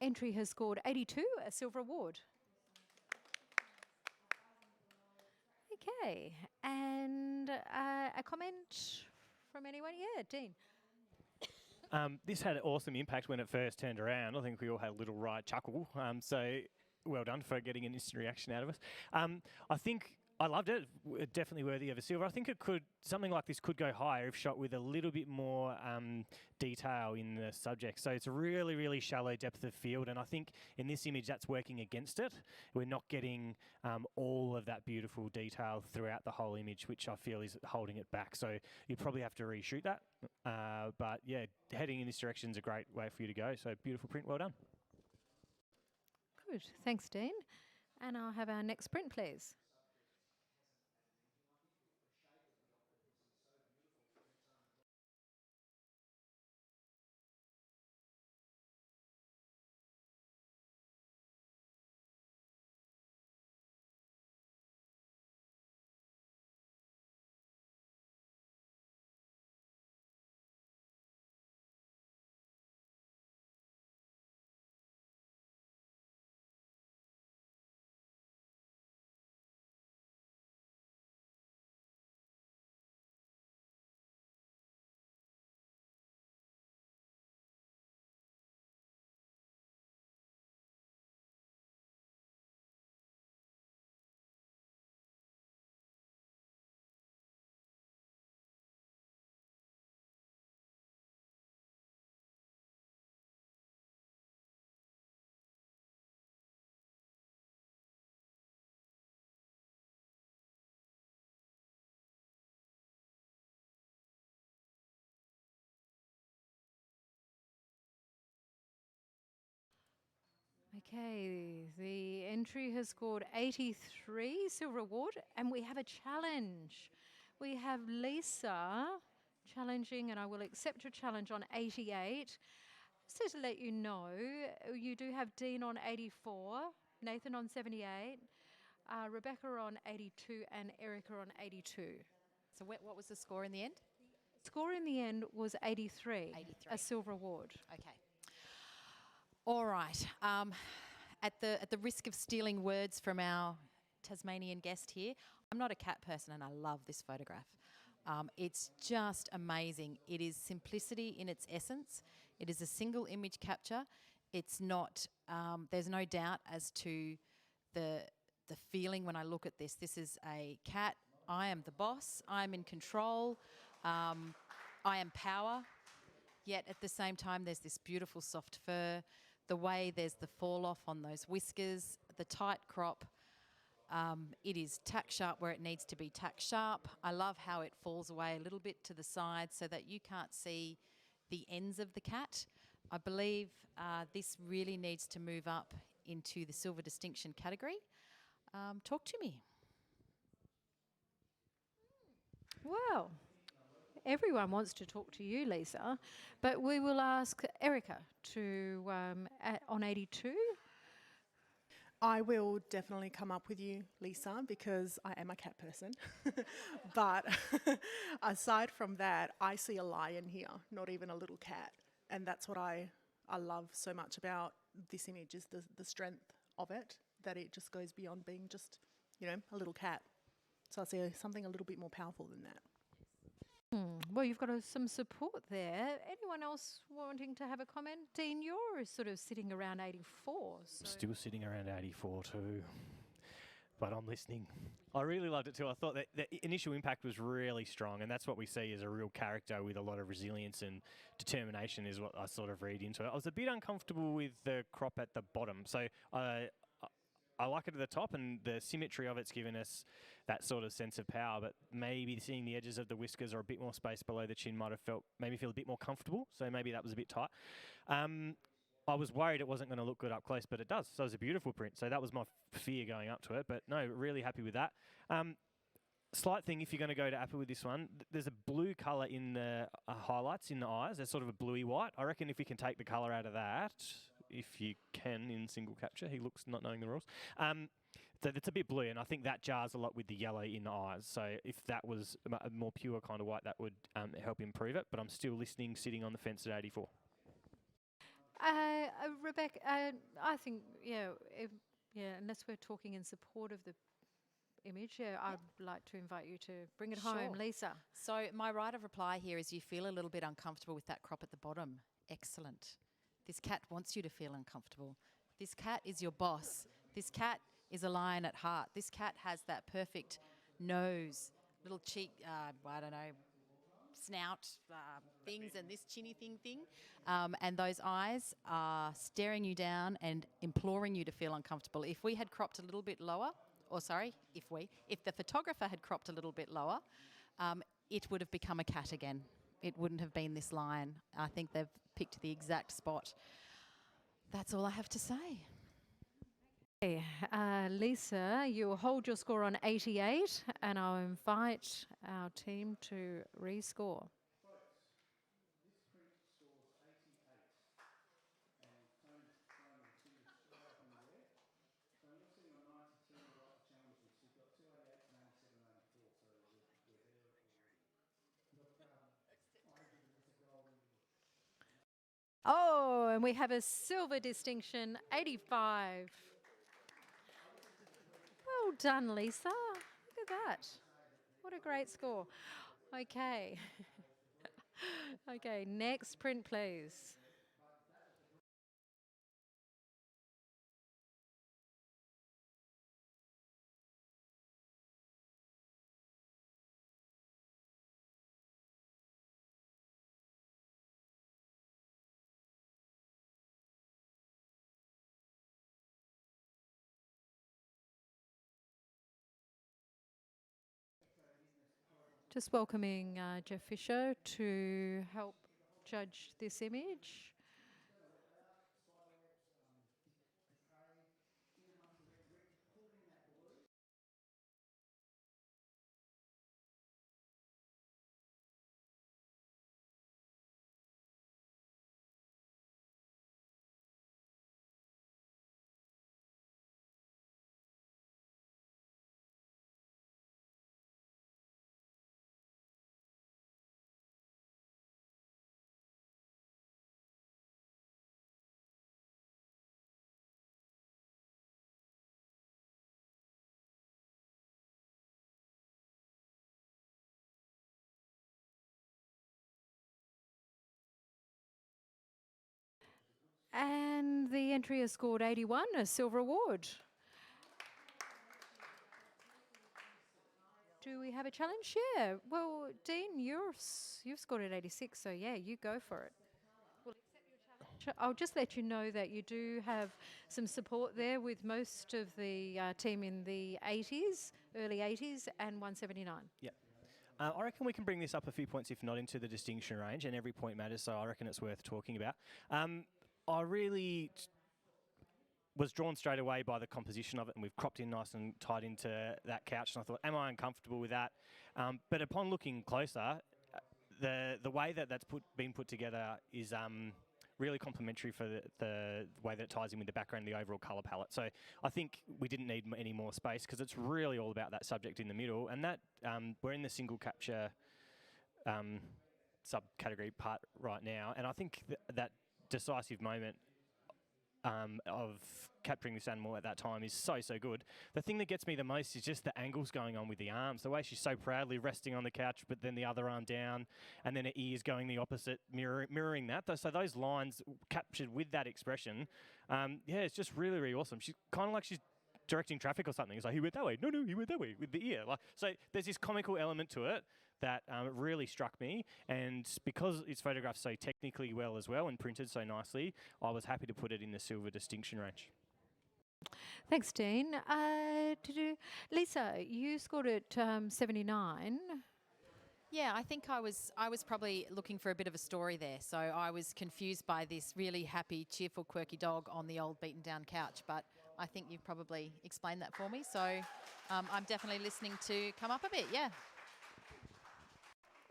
[SPEAKER 1] entry has scored 82, a silver award. Okay, and a comment from anyone? Yeah, Dean.
[SPEAKER 2] This had an awesome impact when it first turned around. I think we all had a little right chuckle. So well done for getting an instant reaction out of us. I think I loved it. Definitely worthy of a silver. I think it could, something like this could go higher if shot with a little bit more detail in the subject. So it's a really, really shallow depth of field, and I think in this image that's working against it. We're not getting all of that beautiful detail throughout the whole image, which I feel is holding it back. So you probably have to reshoot that. But yeah, heading in this direction is a great way for you to go. So beautiful print, well done.
[SPEAKER 1] Good, thanks, Dean. And I'll have our next print, please. Okay, the entry has scored 83, silver award, and we have a challenge. We have Lisa challenging, and I will accept your challenge on 88. So to let you know, you do have Dean on 84, Nathan on 78, Rebecca on 82, and Erica on 82.
[SPEAKER 4] So what was the score in the end?
[SPEAKER 1] Score in the end was 83,
[SPEAKER 4] 83.
[SPEAKER 1] a silver award.
[SPEAKER 4] Okay. All right. At the risk of stealing words from our Tasmanian guest here, I'm not a cat person and I love this photograph. It's just amazing. It is simplicity in its essence. It is a single image capture. It's not, there's no doubt as to the feeling when I look at this. This is a cat. I am the boss. I'm in control. I am power. Yet at the same time, there's this beautiful soft fur. The way there's the fall off on those whiskers, the tight crop. It is tack sharp where it needs to be tack sharp. I love how it falls away a little bit to the side so that you can't see the ends of the cat. I believe this really needs to move up into the silver distinction category. Talk to me.
[SPEAKER 1] Well, everyone wants to talk to you, Lisa, but we will ask Erica to on 82.
[SPEAKER 6] I will definitely come up with you, Lisa, because I am a cat person. But aside from that, I see a lion here, not even a little cat. And that's what I love so much about this image is the strength of it, that it just goes beyond being just, a little cat. So I see something a little bit more powerful than that.
[SPEAKER 1] Well, you've got some support there. Anyone else wanting to have a comment? Dean, you're sort of sitting around 84. So
[SPEAKER 2] Still sitting around 84 too. But I'm listening. I really loved it too. I thought that the initial impact was really strong, and that's what we see as a real character with a lot of resilience and determination is what I sort of read into it. I was a bit uncomfortable with the crop at the bottom. So I like it at the top, and the symmetry of it's given us that sort of sense of power, but maybe seeing the edges of the whiskers or a bit more space below the chin might have made me feel a bit more comfortable, so maybe that was a bit tight. I was worried it wasn't going to look good up close, but it does, so it's a beautiful print, so that was my fear going up to it, but no, really happy with that. Slight thing, if you're going to go to AIPP with this one, there's a blue colour in the highlights in the eyes. There's sort of a bluey white. I reckon if we can take the colour out of that, if you can in single capture, he looks not knowing the rules. So it's a bit blue, and I think that jars a lot with the yellow in the eyes. So if that was a more pure kind of white, that would help improve it. But I'm still listening, sitting on the fence at 84.
[SPEAKER 1] Rebecca, I think, unless we're talking in support of the image, I'd like to invite you to bring it home,
[SPEAKER 4] Sure.
[SPEAKER 1] Lisa.
[SPEAKER 4] So my right of reply here is you feel a little bit uncomfortable with that crop at the bottom. Excellent. This cat wants you to feel uncomfortable. This cat is your boss. This cat is a lion at heart. This cat has that perfect nose, little cheek, I don't know, snout things and this chinny thing. And those eyes are staring you down and imploring you to feel uncomfortable. If we had cropped a little bit lower, if the photographer had cropped a little bit lower, it would have become a cat again. It wouldn't have been this lion. I think they've picked the exact spot. That's all I have to say.
[SPEAKER 1] Okay, Lisa, you hold your score on 88, and I'll invite our team to rescore. Oh, and we have a silver distinction, 85. Well done, Lisa. Look at that. What a great score. Okay. Okay, next print, please. Just welcoming Jeff Fisher to help judge this image. And the entry has scored 81, a silver award. Do we have a challenge? Yeah. Well, Dean, you've scored at 86, so yeah, you go for it. We'll accept your challenge. I'll just let you know that you do have some support there with most of the team in the 80s, early 80s, and 179.
[SPEAKER 2] Yep. I reckon we can bring this up a few points, if not into the distinction range, and every point matters, so I reckon it's worth talking about. I really was drawn straight away by the composition of it, and we've cropped in nice and tight into that couch, and I thought, am I uncomfortable with that? But upon looking closer, the way that that's been put together is really complementary for the way that it ties in with the background and the overall colour palette. So I think we didn't need any more space because it's really all about that subject in the middle, and that we're in the single capture subcategory part right now, and I think that decisive moment of capturing this animal at that time is so good. The thing that gets me the most is just the angles going on with the arms, the way she's so proudly resting on the couch but then the other arm down, and then her ears going the opposite, mirroring that. So those lines captured with that expression, it's just really awesome. She's kind of like she's directing traffic or something. It's like, he went that way. No, he went that way with the ear. So there's this comical element to it that really struck me, and because it's photographed so technically well as well and printed so nicely, I was happy to put it in the silver distinction range.
[SPEAKER 1] Thanks, Dean. Lisa, you scored at 79.
[SPEAKER 4] Yeah, I think I was probably looking for a bit of a story there. So I was confused by this really happy, cheerful, quirky dog on the old beaten down couch. But I think you've probably explained that for me. So I'm definitely listening to come up a bit, yeah.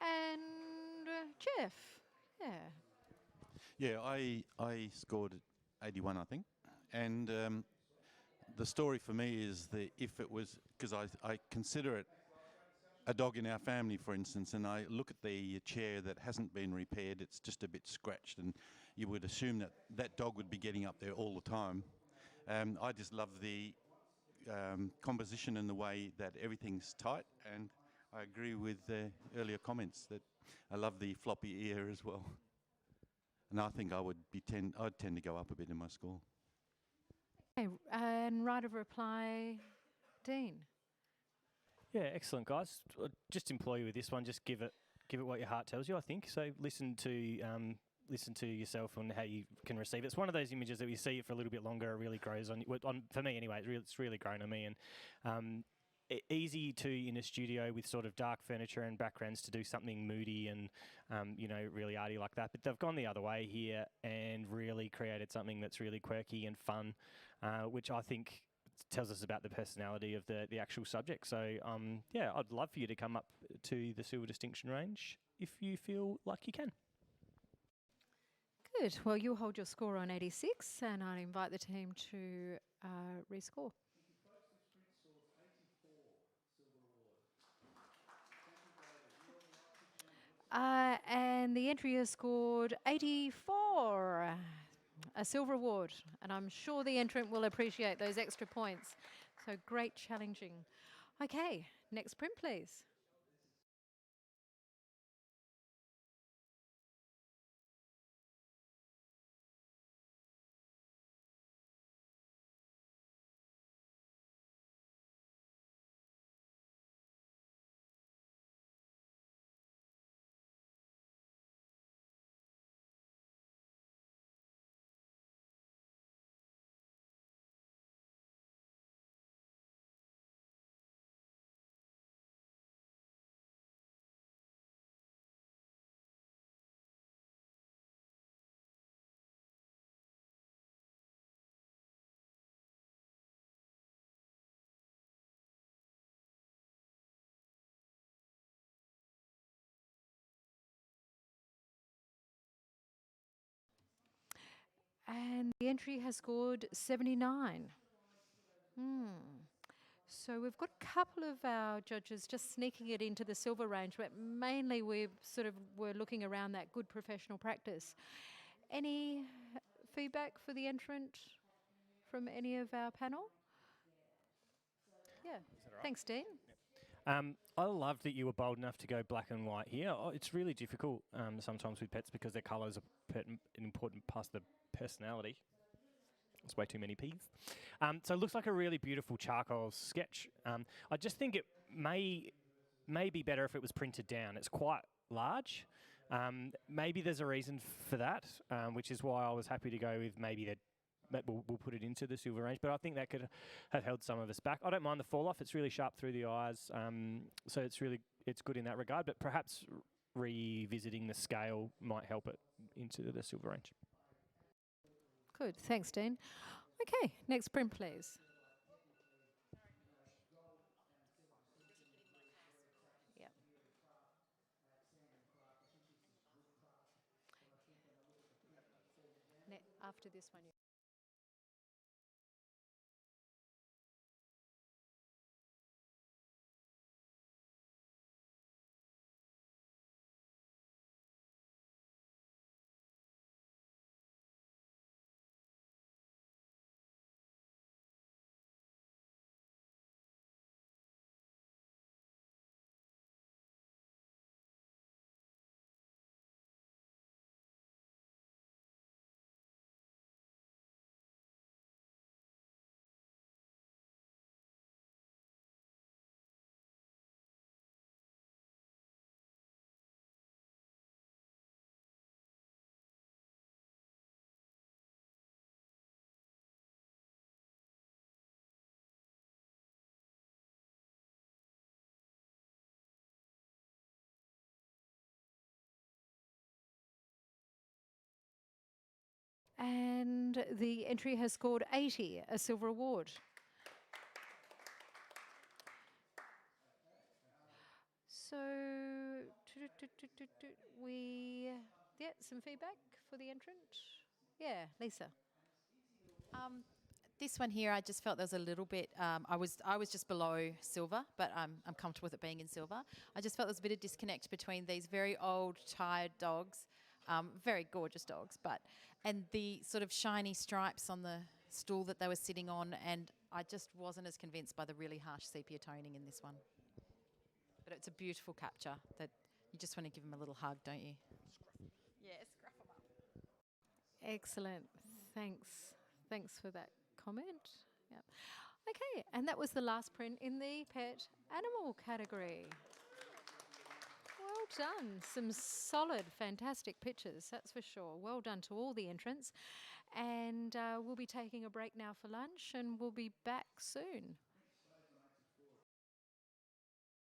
[SPEAKER 1] And Jeff, yeah.
[SPEAKER 5] Yeah, I scored 81, I think. And the story for me is if it was, because I consider it a dog in our family, for instance, and I look at the chair that hasn't been repaired, it's just a bit scratched, and you would assume that that dog would be getting up there all the time. I just love the composition and the way that everything's tight, and I agree with the earlier comments that I love the floppy ear as well. And I think I'd tend to go up a bit in my score.
[SPEAKER 1] Okay, and right of reply, Dean.
[SPEAKER 2] Yeah, excellent, guys. Just employ you with this one. Just give it what your heart tells you. I think so. Listen to yourself on how you can receive it. It's one of those images that you see it for a little bit longer. It really grows on you. For me, anyway, it's really grown on me, and easy to in a studio with sort of dark furniture and backgrounds to do something moody and really arty like that. But they've gone the other way here and really created something that's really quirky and fun, which I think tells us about the personality of the actual subject. So I'd love for you to come up to the Silver Distinction range if you feel like you can.
[SPEAKER 1] Good. Well, you hold your score on 86, and I invite the team to rescore. And the entry has scored 84, a silver award, and I'm sure the entrant will appreciate those extra points. So great challenging. Okay, next print, please. And the entry has scored 79. So we've got a couple of our judges just sneaking it into the silver range, but mainly we were looking around that good professional practice. Any feedback for the entrant from any of our panel? Yeah. Thanks, Dean.
[SPEAKER 2] I love that you were bold enough to go black and white here. It's really difficult sometimes with pets because their colours are an important part of the personality. It's way too many P's. So it looks like a really beautiful charcoal sketch. I just think it may be better if it was printed down. It's quite large. Maybe there's a reason for that, which is why I was happy to go with maybe that. We'll put it into the silver range, but I think that could have held some of us back. I don't mind the fall off; it's really sharp through the eyes, so it's good in that regard. But perhaps revisiting the scale might help it into the silver range.
[SPEAKER 1] Good, thanks, Dean. Okay, next print, please. Yep. After this one. And the entry has scored 80, a silver award. So, some feedback for the entrant? Yeah, Lisa.
[SPEAKER 4] This one here, I just felt there was a little bit. I was just below silver, but I'm comfortable with it being in silver. I just felt there was a bit of disconnect between these very old, tired dogs Very gorgeous dogs, and the sort of shiny stripes on the stool that they were sitting on, and I just wasn't as convinced by the really harsh sepia toning in this one. But it's a beautiful capture that you just want to give them a little hug, don't you? Yeah, scruff them up.
[SPEAKER 1] Excellent. Thanks for that comment. Yep. Okay, and that was the last print in the pet animal category. Well done. Some solid, fantastic pictures, that's for sure. Well done to all the entrants. And we'll be taking a break now for lunch, and we'll be back soon.